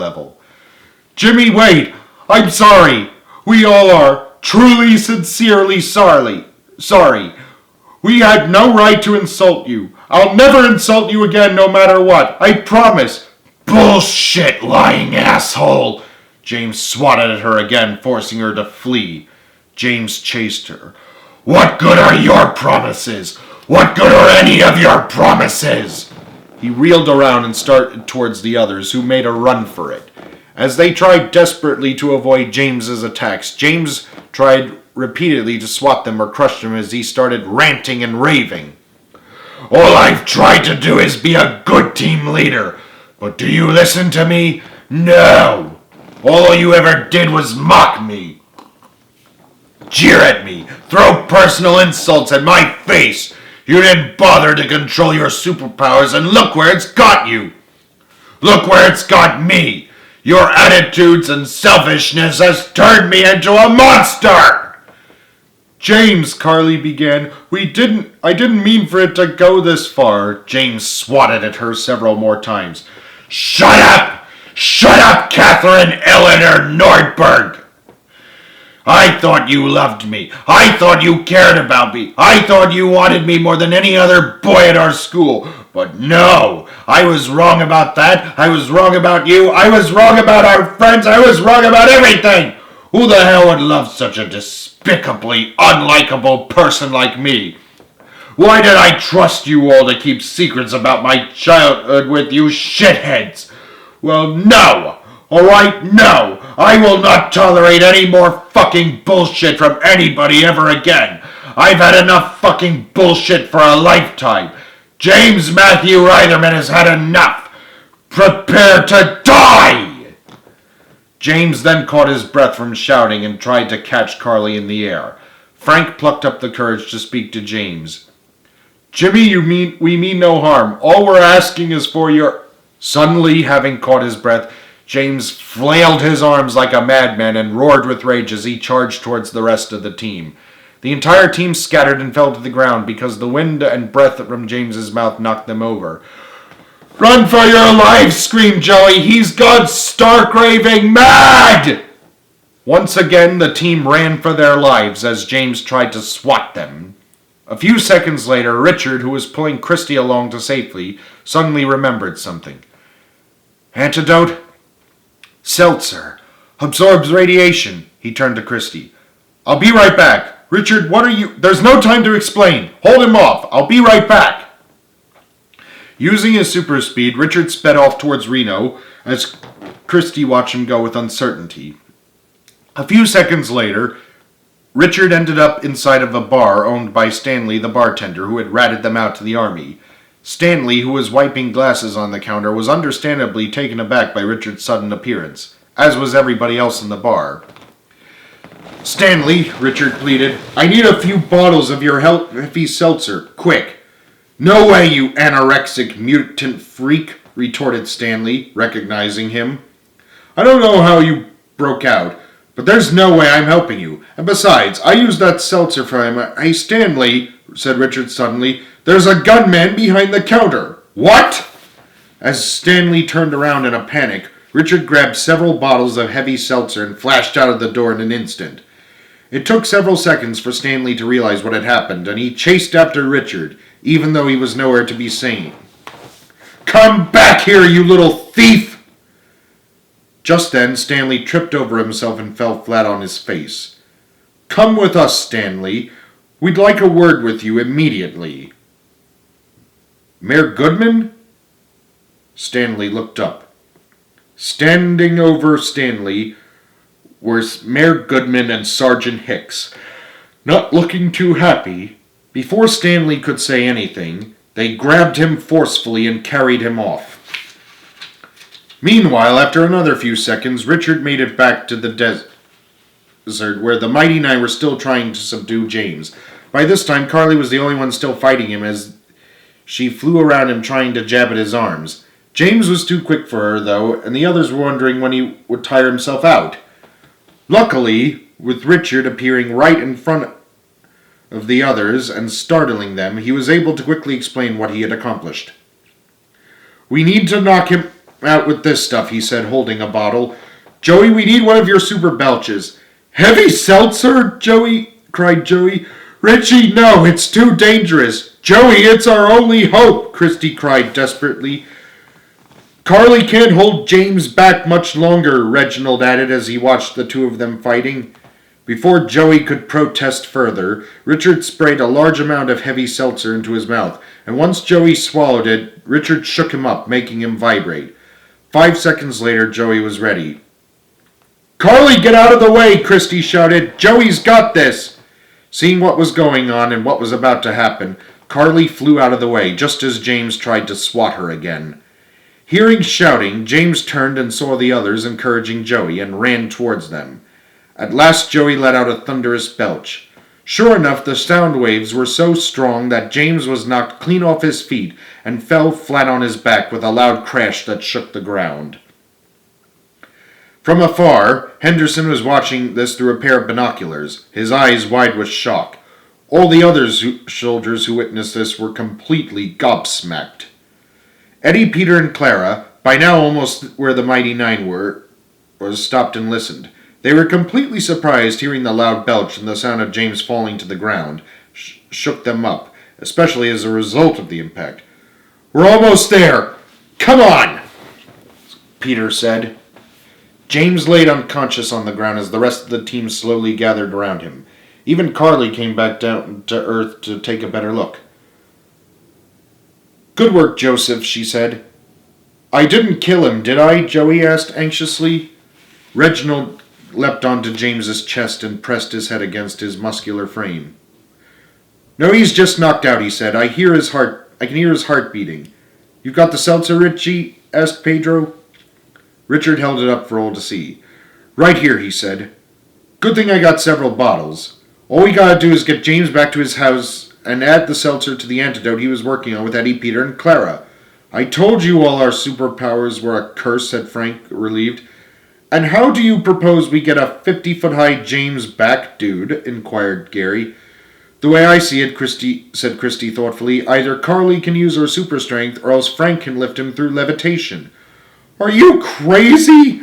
level. Jimmy, wait! I'm sorry! We all are truly, sincerely sorry. We had no right to insult you. I'll never insult you again no matter what. I promise. Bullshit, lying asshole! James swatted at her again, forcing her to flee. James chased her. What good are your promises? What good are any of your promises? He reeled around and started towards the others, who made a run for it. As they tried desperately to avoid James's attacks, James tried repeatedly to swat them or crush them as he started ranting and raving. All I've tried to do is be a good team leader, but do you listen to me? No! All you ever did was mock me, jeer at me, throw personal insults at my face. You didn't bother to control your superpowers, and look where it's got you. Look where it's got me. Your attitudes and selfishness has turned me into a monster. James, Carly began. I didn't mean for it to go this far. James swatted at her several more times. Shut up! Shut up, Catherine Eleanor Nordberg! I thought you loved me. I thought you cared about me. I thought you wanted me more than any other boy at our school. But no, I was wrong about that. I was wrong about you. I was wrong about our friends. I was wrong about everything. Who the hell would love such a despicably unlikable person like me? Why did I trust you all to keep secrets about my childhood with you shitheads? Well, no. Alright, no. I will not tolerate any more fucking bullshit from anybody ever again. I've had enough fucking bullshit for a lifetime. James Matthew Reitherman has had enough. Prepare to die! James then caught his breath from shouting and tried to catch Carly in the air. Frank plucked up the courage to speak to James. Jimmy, we mean no harm. All we're asking is for your... Suddenly, having caught his breath, James flailed his arms like a madman and roared with rage as he charged towards the rest of the team. The entire team scattered and fell to the ground because the wind and breath from James's mouth knocked them over. Run for your lives, screamed Joey. He's gone stark raving mad! Once again, the team ran for their lives as James tried to swat them. A few seconds later, Richard, who was pulling Christy along to safety, suddenly remembered something. Antidote? Seltzer. Absorbs radiation. He turned to Christy. I'll be right back. Richard, what are you... There's no time to explain. Hold him off. I'll be right back. Using his super speed, Richard sped off towards Reno as Christy watched him go with uncertainty. A few seconds later, Richard ended up inside of a bar owned by Stanley, the bartender, who had ratted them out to the army. Stanley, who was wiping glasses on the counter, was understandably taken aback by Richard's sudden appearance, as was everybody else in the bar. Stanley, Richard pleaded, I need a few bottles of your heavy seltzer, quick. No way, you anorexic mutant freak, retorted Stanley, recognizing him. I don't know how you broke out, but there's no way I'm helping you. And besides, I used that seltzer for him. Hey, Stanley, said Richard suddenly, there's a gunman behind the counter. What? As Stanley turned around in a panic, Richard grabbed several bottles of heavy seltzer and flashed out of the door in an instant. It took several seconds for Stanley to realize what had happened, and he chased after Richard, even though he was nowhere to be seen. Come back here, you little thief! Just then, Stanley tripped over himself and fell flat on his face. Come with us, Stanley. We'd like a word with you immediately. Mayor Goodman? Stanley looked up. Standing over Stanley were Mayor Goodman and Sergeant Hicks. Not looking too happy, before Stanley could say anything, they grabbed him forcefully and carried him off. Meanwhile, after another few seconds, Richard made it back to the desert where the Mighty Nine were still trying to subdue James. By this time, Carly was the only one still fighting him as she flew around him trying to jab at his arms. James was too quick for her, though, and the others were wondering when he would tire himself out. Luckily, with Richard appearing right in front of the others and startling them, he was able to quickly explain what he had accomplished. We need to knock him out with this stuff, he said, holding a bottle. Joey, we need one of your super belches. Heavy seltzer? cried Joey. Richie, no, it's too dangerous. Joey, it's our only hope, Christy cried desperately. Carly can't hold James back much longer, Reginald added as he watched the two of them fighting. Before Joey could protest further, Richard sprayed a large amount of heavy seltzer into his mouth, and once Joey swallowed it, Richard shook him up, making him vibrate. 5 seconds later, Joey was ready. Carly, get out of the way, Christy shouted. Joey's got this. Seeing what was going on and what was about to happen, Carly flew out of the way, just as James tried to swat her again. Hearing shouting, James turned and saw the others encouraging Joey and ran towards them. At last Joey let out a thunderous belch. Sure enough, the sound waves were so strong that James was knocked clean off his feet and fell flat on his back with a loud crash that shook the ground. From afar, Henderson was watching this through a pair of binoculars, his eyes wide with shock. All the other soldiers who witnessed this were completely gobsmacked. Eddie, Peter, and Clara, by now almost where the Mighty Nine were, stopped and listened. They were completely surprised hearing the loud belch and the sound of James falling to the ground. Shook them up, especially as a result of the impact. We're almost there! Come on! Peter said. James laid unconscious on the ground as the rest of the team slowly gathered around him. Even Carly came back down to earth to take a better look. Good work, Joseph, she said. I didn't kill him, did I? Joey asked anxiously. Reginald leapt onto James's chest and pressed his head against his muscular frame. No, he's just knocked out, he said. I can hear his heart beating. You've got the seltzer, Richie? Asked Pedro. Richard held it up for all to see. Right here, he said. Good thing I got several bottles. All we gotta do is get James back to his house and add the seltzer to the antidote he was working on with Eddie, Peter, and Clara. I told you all our superpowers were a curse, said Frank, relieved. And how do you propose we get a 50-foot-high James back, dude? Inquired Gary. The way I see it, said Christy thoughtfully, either Carly can use her super strength or else Frank can lift him through levitation. Are you crazy?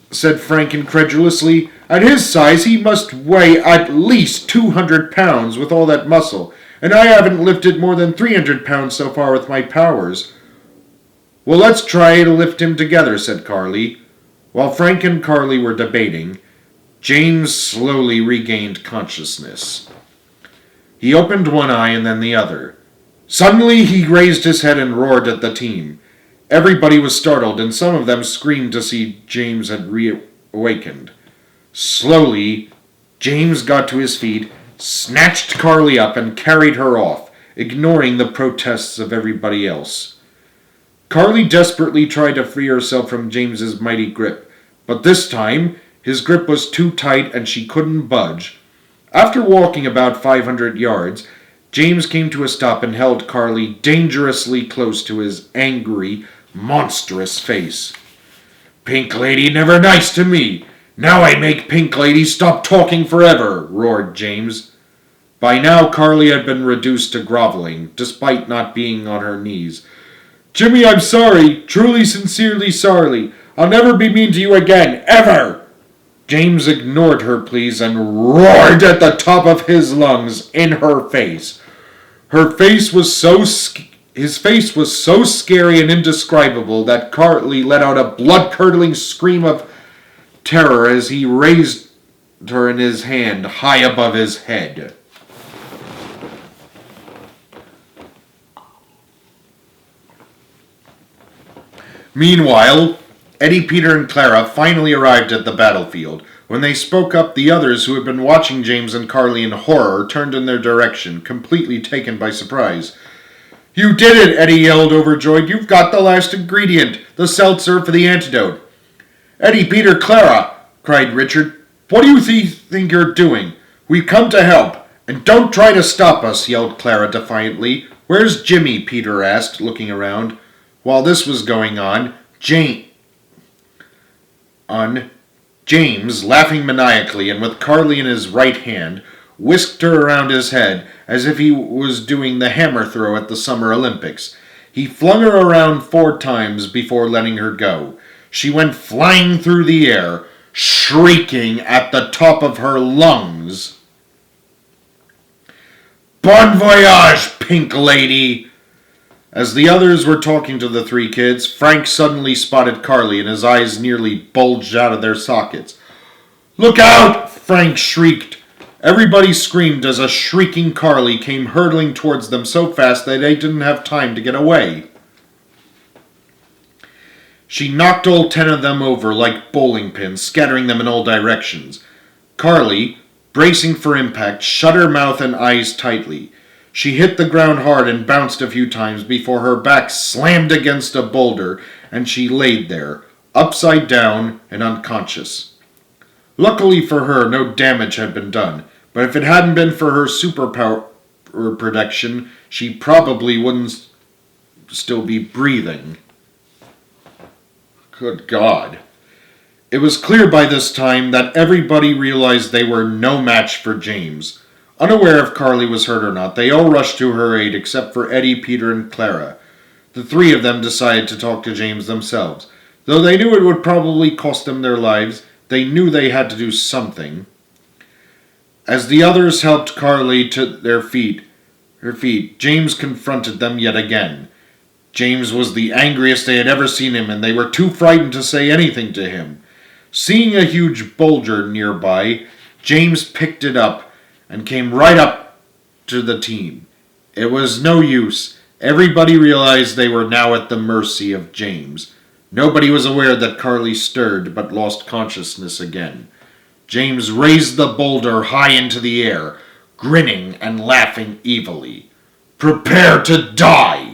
Said Frank incredulously. At his size, he must weigh at least 200 pounds with all that muscle, and I haven't lifted more than 300 pounds so far with my powers. Well, let's try to lift him together, said Carly. While Frank and Carly were debating, James slowly regained consciousness. He opened one eye and then the other. Suddenly he raised his head and roared at the team. Everybody was startled, and some of them screamed to see James had reawakened. Slowly, James got to his feet, snatched Carly up, and carried her off, ignoring the protests of everybody else. Carly desperately tried to free herself from James's mighty grip, but this time his grip was too tight and she couldn't budge. After walking about 500 yards, James came to a stop and held Carly dangerously close to his angry, monstrous face. Pink Lady never nice to me. Now I make Pink Lady stop talking forever, roared James. By now Carly had been reduced to groveling, despite not being on her knees. Jimmy, I'm sorry. Truly, sincerely sorry. I'll never be mean to you again. Ever! James ignored her pleas and roared at the top of his lungs in her face. His face was so scary and indescribable that Carly let out a blood-curdling scream of terror as he raised her in his hand high above his head. Meanwhile, Eddie, Peter, and Clara finally arrived at the battlefield. When they spoke up, the others who had been watching James and Carly in horror turned in their direction, completely taken by surprise. You did it, Eddie yelled, overjoyed. You've got the last ingredient, the seltzer for the antidote. Eddie, Peter, Clara, cried Richard. What do you think you're doing? We've come to help, and don't try to stop us, yelled Clara defiantly. Where's Jimmy? Peter asked, looking around. While this was going on, James, laughing maniacally and with Carly in his right hand, whisked her around his head as if he was doing the hammer throw at the Summer Olympics. He flung her around 4 times before letting her go. She went flying through the air, shrieking at the top of her lungs. "Bon voyage, pink lady!" As the others were talking to the 3 kids, Frank suddenly spotted Carly and his eyes nearly bulged out of their sockets. "Look out!" Frank shrieked. Everybody screamed as a shrieking Carly came hurtling towards them so fast that they didn't have time to get away. She knocked all 10 of them over like bowling pins, scattering them in all directions. Carly, bracing for impact, shut her mouth and eyes tightly. She hit the ground hard and bounced a few times before her back slammed against a boulder and she laid there, upside down and unconscious. Luckily for her, no damage had been done, but if it hadn't been for her superpower protection, she probably wouldn't still be breathing. Good God. It was clear by this time that everybody realized they were no match for James. Unaware if Carly was hurt or not, they all rushed to her aid except for Eddie, Peter, and Clara. The 3 of them decided to talk to James themselves. Though they knew it would probably cost them their lives, they knew they had to do something. As the others helped Carly to her feet, James confronted them yet again. James was the angriest they had ever seen him, and they were too frightened to say anything to him. Seeing a huge boulder nearby, James picked it up and came right up to the team. It was no use. Everybody realized they were now at the mercy of James. Nobody was aware that Carly stirred but lost consciousness again. James raised the boulder high into the air, grinning and laughing evilly. "Prepare to die!"